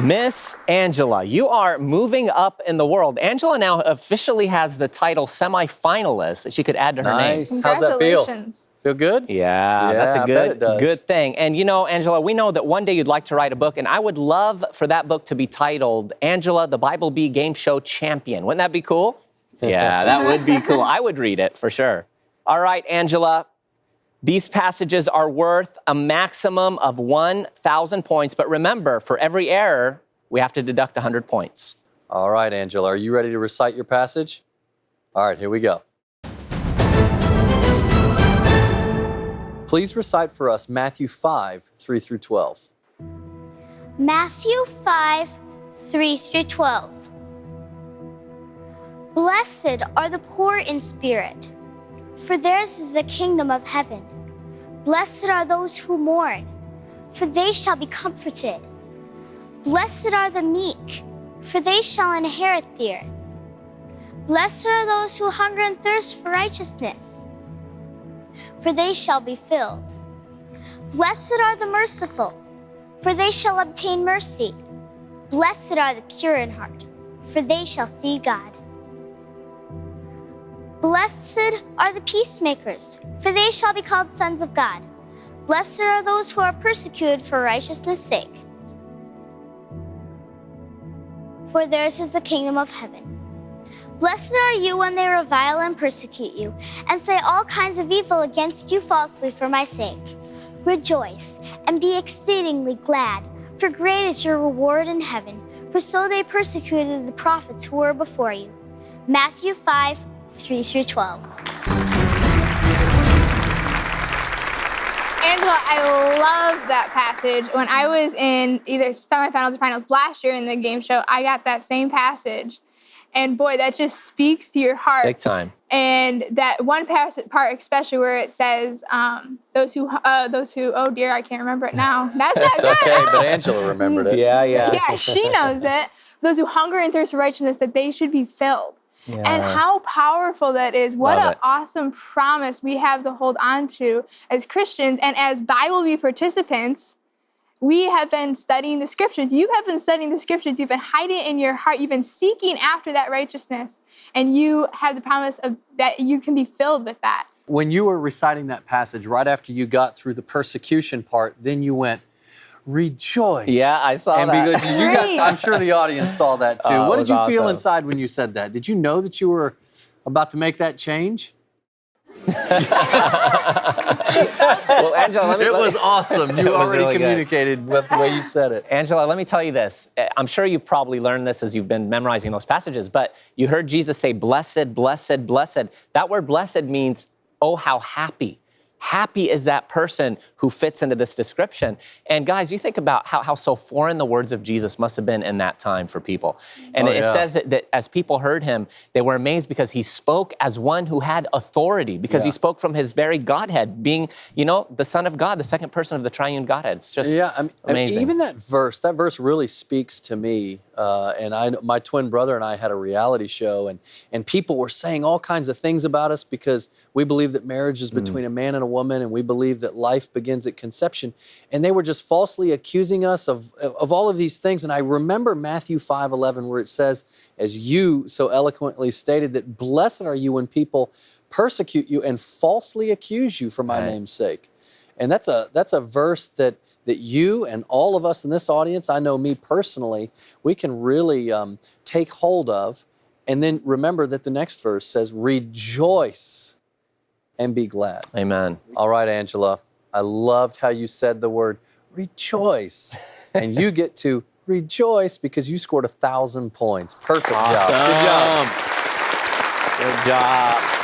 Miss Angela, you are moving up in the world. Angela now officially has the title semifinalist that she could add to her name. Nice. How's that feel? Feel good? Yeah, that's a good thing. And you know, Angela, we know that one day you'd like to write a book, and I would love for that book to be titled Angela, the Bible Bee Game Show Champion. Wouldn't that be cool? Yeah, that would be cool. I would read it for sure. All right, Angela. These passages are worth a maximum of 1,000 points, but remember, for every error, we have to deduct 100 points. All right, Angela, are you ready to recite your passage? All right, here we go. Please recite for us Matthew 5, 3 through 12. Matthew 5, 3 through 12. Blessed are the poor in spirit, for theirs is the kingdom of heaven. Blessed are those who mourn, for they shall be comforted. Blessed are the meek, for they shall inherit the earth. Blessed are those who hunger and thirst for righteousness, for they shall be filled. Blessed are the merciful, for they shall obtain mercy. Blessed are the pure in heart, for they shall see God. Blessed are the peacemakers, for they shall be called sons of God. Blessed are those who are persecuted for righteousness' sake, for theirs is the kingdom of heaven. Blessed are you when they revile and persecute you, and say all kinds of evil against you falsely for my sake. Rejoice and be exceedingly glad, for great is your reward in heaven, for so they persecuted the prophets who were before you. Matthew 5, 3 through 12. Angela, I love that passage. When I was in either semifinals or finals last year in the game show, I got that same passage. And boy, that just speaks to your heart. Big time. And that one part especially where it says, those who, oh dear, I can't remember it now. That's not good. It's okay, but Angela remembered it. Yeah, she knows it. Those who hunger and thirst for righteousness, that they should be filled. Yeah. And how powerful that is. What an awesome promise we have to hold on to as Christians. And as Bible Bee participants, we have been studying the scriptures. You have been studying the scriptures. You've been hiding it in your heart. You've been seeking after that righteousness. And you have the promise of that you can be filled with that. When you were reciting that passage, right after you got through the persecution part, then you went, rejoice. Yeah, I saw that. Because you guys, I'm sure the audience saw that too. What did you feel inside when you said that? Did you know that you were about to make that change? Well, Angela, it was awesome. You already really communicated with the way you said it. Angela, let me tell you this. I'm sure you've probably learned this as you've been memorizing those passages, but you heard Jesus say, blessed, blessed, blessed. That word blessed means, oh, how happy. Happy is that person who fits into this description. And guys, you think about how so foreign the words of Jesus must have been in that time for people. And it says that as people heard him, they were amazed because he spoke as one who had authority, because he spoke from his very Godhead, being, you know, the Son of God, the second person of the triune Godhead. It's just amazing. Even that verse really speaks to me. And my twin brother and I had a reality show, and people were saying all kinds of things about us because we believe that marriage is between a man and a woman, and we believe that life begins at conception. And they were just falsely accusing us of all of these things. And I remember Matthew 5:11, where it says, as you so eloquently stated, that blessed are you when people persecute you and falsely accuse you for my name's sake. And that's a verse that you and all of us in this audience, I know me personally, we can really take hold of. And then remember that the next verse says, rejoice and be glad. Amen. All right, Angela, I loved how you said the word rejoice. And you get to rejoice because you scored 1,000 points. Perfect job. Good job. Good job.